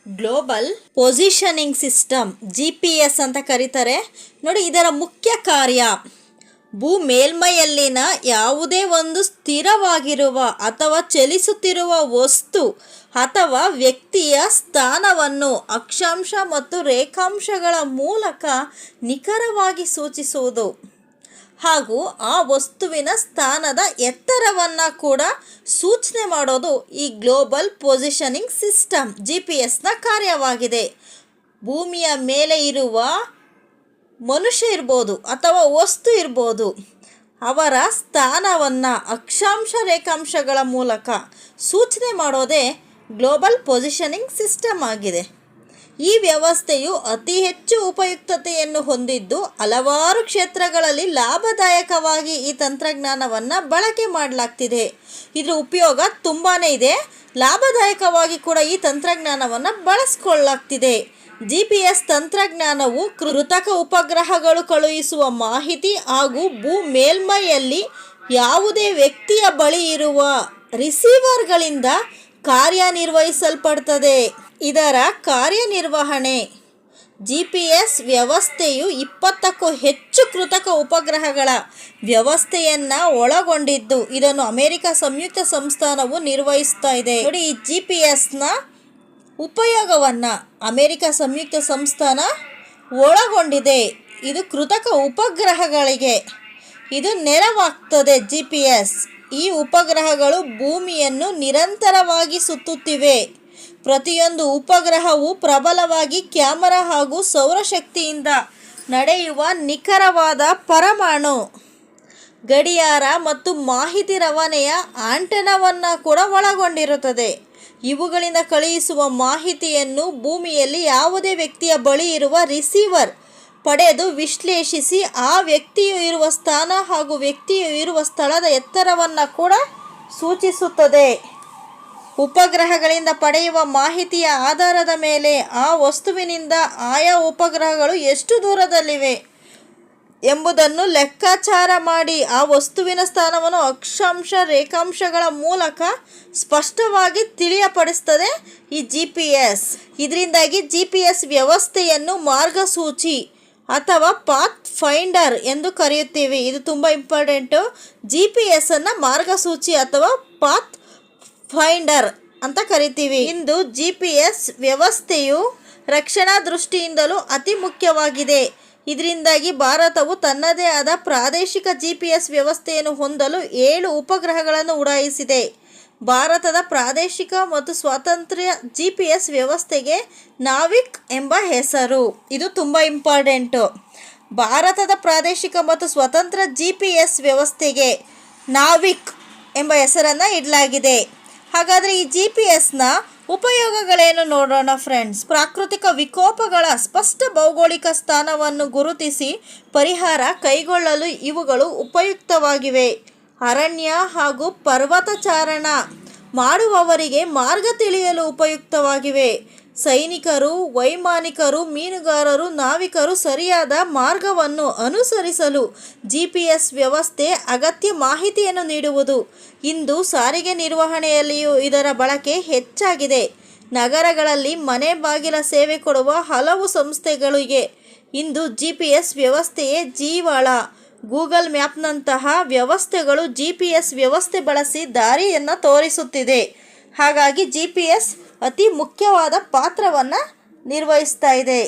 Global positioning system GPS ಅಂತ ಕರೀತಾರೆ ನೋಡಿ. ಇದರ ಮುಖ್ಯ ಕಾರ್ಯ ಭೂ ಮೇಲ್ಮೈಯಲ್ಲಿನ ಯಾವುದೇ ಒಂದು ಸ್ಥಿರವಾಗಿರುವ ಅಥವಾ ಚಲಿಸುತ್ತಿರುವ ವಸ್ತು ಅಥವಾ ವ್ಯಕ್ತಿಯ ಸ್ಥಾನವನ್ನು ಅಕ್ಷಾಂಶ ಮತ್ತು ರೇಖಾಂಶಗಳ ಮೂಲಕ ನಿಖರವಾಗಿ ಸೂಚಿಸುವುದು ಹಾಗೂ ಆ ವಸ್ತುವಿನ ಸ್ಥಾನದ ಎತ್ತರವನ್ನು ಕೂಡ ಸೂಚನೆ ಮಾಡೋದು ಈ ಗ್ಲೋಬಲ್ ಪೊಸಿಷನಿಂಗ್ ಸಿಸ್ಟಮ್ GPS ಕಾರ್ಯವಾಗಿದೆ. ಭೂಮಿಯ ಮೇಲೆ ಇರುವ ಮನುಷ್ಯ ಇರ್ಬೋದು ಅಥವಾ ವಸ್ತು ಇರ್ಬೋದು, ಅವರ ಸ್ಥಾನವನ್ನು ಅಕ್ಷಾಂಶ ರೇಖಾಂಶಗಳ ಮೂಲಕ ಸೂಚನೆ ಮಾಡೋದೇ ಗ್ಲೋಬಲ್ ಪೊಸಿಷನಿಂಗ್ ಸಿಸ್ಟಮ್ ಆಗಿದೆ. ಈ ವ್ಯವಸ್ಥೆಯು ಅತಿ ಹೆಚ್ಚು ಉಪಯುಕ್ತತೆಯನ್ನು ಹೊಂದಿದ್ದು ಹಲವಾರು ಕ್ಷೇತ್ರಗಳಲ್ಲಿ ಲಾಭದಾಯಕವಾಗಿ ಈ ತಂತ್ರಜ್ಞಾನವನ್ನು ಬಳಕೆ ಮಾಡಲಾಗ್ತಿದೆ. ಇದರ ಉಪಯೋಗ ತುಂಬಾ ಇದೆ. ಲಾಭದಾಯಕವಾಗಿ ಕೂಡ ಈ ತಂತ್ರಜ್ಞಾನವನ್ನು ಬಳಸ್ಕೊಳ್ಳಲಾಗ್ತಿದೆ. GPS ತಂತ್ರಜ್ಞಾನವು ಕೃತಕ ಉಪಗ್ರಹಗಳು ಕಳುಹಿಸುವ ಮಾಹಿತಿ ಹಾಗೂ ಭೂ ಮೇಲ್ಮೈಯಲ್ಲಿ ಯಾವುದೇ ವ್ಯಕ್ತಿಯ ಬಳಿ ಇರುವ ರಿಸೀವರ್ಗಳಿಂದ ಕಾರ್ಯನಿರ್ವಹಿಸಲ್ಪಡ್ತದೆ. ಇದರ ಕಾರ್ಯನಿರ್ವಹಣೆ GPS ವ್ಯವಸ್ಥೆಯು 20ಕ್ಕೂ ಹೆಚ್ಚು ಕೃತಕ ಉಪಗ್ರಹಗಳ ವ್ಯವಸ್ಥೆಯನ್ನು ಒಳಗೊಂಡಿದ್ದು ಇದನ್ನು ಅಮೆರಿಕ ಸಂಯುಕ್ತ ಸಂಸ್ಥಾನವು ನಿರ್ವಹಿಸ್ತಾ ಇದೆ. ನೋಡಿ, ಈ GPS ಉಪಯೋಗವನ್ನು ಅಮೆರಿಕ ಸಂಯುಕ್ತ ಸಂಸ್ಥಾನ ಒಳಗೊಂಡಿದೆ. ಇದು ಕೃತಕ ಉಪಗ್ರಹಗಳಿಗೆ ಇದು ನೆರವಾಗ್ತದೆ. GPS ಈ ಉಪಗ್ರಹಗಳು ಭೂಮಿಯನ್ನು ನಿರಂತರವಾಗಿ ಸುತ್ತುತ್ತಿವೆ. ಪ್ರತಿಯೊಂದು ಉಪಗ್ರಹವು ಪ್ರಬಲವಾಗಿ ಕ್ಯಾಮರಾ ಹಾಗೂ ಸೌರಶಕ್ತಿಯಿಂದ ನಡೆಯುವ ನಿಖರವಾದ ಪರಮಾಣು ಗಡಿಯಾರ ಮತ್ತು ಮಾಹಿತಿ ರವಾನೆಯ ಆಂಟೆನಾವನ್ನು ಕೂಡ ಒಳಗೊಂಡಿರುತ್ತದೆ. ಇವುಗಳಿಂದ ಕಳುಹಿಸುವ ಮಾಹಿತಿಯನ್ನು ಭೂಮಿಯಲ್ಲಿ ಯಾವುದೇ ವ್ಯಕ್ತಿಯ ಬಳಿ ಇರುವ ರಿಸೀವರ್ ಪಡೆದು ವಿಶ್ಲೇಷಿಸಿ ಆ ವ್ಯಕ್ತಿಯು ಇರುವ ಸ್ಥಾನ ಹಾಗೂ ವ್ಯಕ್ತಿಯು ಇರುವ ಸ್ಥಳದ ಎತ್ತರವನ್ನು ಕೂಡ ಸೂಚಿಸುತ್ತದೆ. ಉಪಗ್ರಹಗಳಿಂದ ಪಡೆಯುವ ಮಾಹಿತಿಯ ಆಧಾರದ ಮೇಲೆ ಆ ವಸ್ತುವಿನಿಂದ ಆಯಾ ಉಪಗ್ರಹಗಳು ಎಷ್ಟು ದೂರದಲ್ಲಿವೆ ಎಂಬುದನ್ನು ಲೆಕ್ಕಾಚಾರ ಮಾಡಿ ಆ ವಸ್ತುವಿನ ಸ್ಥಾನವನ್ನು ಅಕ್ಷಾಂಶ ರೇಖಾಂಶಗಳ ಮೂಲಕ ಸ್ಪಷ್ಟವಾಗಿ ತಿಳಿಯಪಡಿಸ್ತದೆ ಈ GPS. ಇದರಿಂದಾಗಿ GPS ವ್ಯವಸ್ಥೆಯನ್ನು ಮಾರ್ಗಸೂಚಿ ಅಥವಾ ಪಾತ್ ಫೈಂಡರ್ ಎಂದು ಕರೆಯುತ್ತೀವಿ. ಇದು ತುಂಬ ಇಂಪಾರ್ಟೆಂಟು. GPS ಮಾರ್ಗಸೂಚಿ ಅಥವಾ ಪಾತ್ ಫೈಂಡರ್ ಅಂತ ಕರಿತೀವಿ. ಇಂದು GPS ವ್ಯವಸ್ಥೆಯು ರಕ್ಷಣಾ ದೃಷ್ಟಿಯಿಂದಲೂ ಅತಿ ಮುಖ್ಯವಾಗಿದೆ. ಇದರಿಂದಾಗಿ ಭಾರತವು ತನ್ನದೇ ಆದ ಪ್ರಾದೇಶಿಕ GPS ವ್ಯವಸ್ಥೆಯನ್ನು ಹೊಂದಲು 7 ಉಪಗ್ರಹಗಳನ್ನು ಉಡಾಯಿಸಿದೆ. ಭಾರತದ ಪ್ರಾದೇಶಿಕ ಮತ್ತು ಸ್ವತಂತ್ರ GPS ವ್ಯವಸ್ಥೆಗೆ ನಾವಿಕ್ ಎಂಬ ಹೆಸರು. ಇದು ತುಂಬ ಇಂಪಾರ್ಟೆಂಟು. ಭಾರತದ ಪ್ರಾದೇಶಿಕ ಮತ್ತು ಸ್ವತಂತ್ರ GPS ವ್ಯವಸ್ಥೆಗೆ ನಾವಿಕ್ ಎಂಬ ಹೆಸರನ್ನು ಇಡಲಾಗಿದೆ. ಹಾಗಾದರೆ ಈ GPS ಉಪಯೋಗಗಳೇನು ನೋಡೋಣ ಫ್ರೆಂಡ್ಸ್. ಪ್ರಾಕೃತಿಕ ವಿಕೋಪಗಳ ಸ್ಪಷ್ಟ ಭೌಗೋಳಿಕ ಸ್ಥಾನವನ್ನು ಗುರುತಿಸಿ ಪರಿಹಾರ ಕೈಗೊಳ್ಳಲು ಇವುಗಳು ಉಪಯುಕ್ತವಾಗಿವೆ. ಅರಣ್ಯ ಹಾಗೂ ಪರ್ವತ ಚಾರಣ ಮಾಡುವವರಿಗೆ ಮಾರ್ಗ ತಿಳಿಯಲು ಉಪಯುಕ್ತವಾಗಿವೆ. ಸೈನಿಕರು, ವೈಮಾನಿಕರು, ಮೀನುಗಾರರು, ನಾವಿಕರು ಸರಿಯಾದ ಮಾರ್ಗವನ್ನು ಅನುಸರಿಸಲು GPS ವ್ಯವಸ್ಥೆ ಅಗತ್ಯ ಮಾಹಿತಿಯನ್ನು ನೀಡುವುದು. ಇಂದು ಸಾರಿಗೆ ನಿರ್ವಹಣೆಯಲ್ಲಿಯೂ ಇದರ ಬಳಕೆ ಹೆಚ್ಚಾಗಿದೆ. ನಗರಗಳಲ್ಲಿ ಮನೆ ಬಾಗಿಲ ಸೇವೆ ಕೊಡುವ ಹಲವು ಸಂಸ್ಥೆಗಳಿಗೆ ಇಂದು GPS ವ್ಯವಸ್ಥೆಯೇ ಜೀವಾಳ. ಗೂಗಲ್ ಮ್ಯಾಪ್ನಂತಹ ವ್ಯವಸ್ಥೆಗಳು GPS ವ್ಯವಸ್ಥೆ ಬಳಸಿ ದಾರಿಯನ್ನು ತೋರಿಸುತ್ತಿದೆ. ಹಾಗಾಗಿ GPS ಅತಿ ಮುಖ್ಯವಾದ ಪಾತ್ರವನ್ನು ನಿರ್ವಹಿಸ್ತಾ ಇದೆ.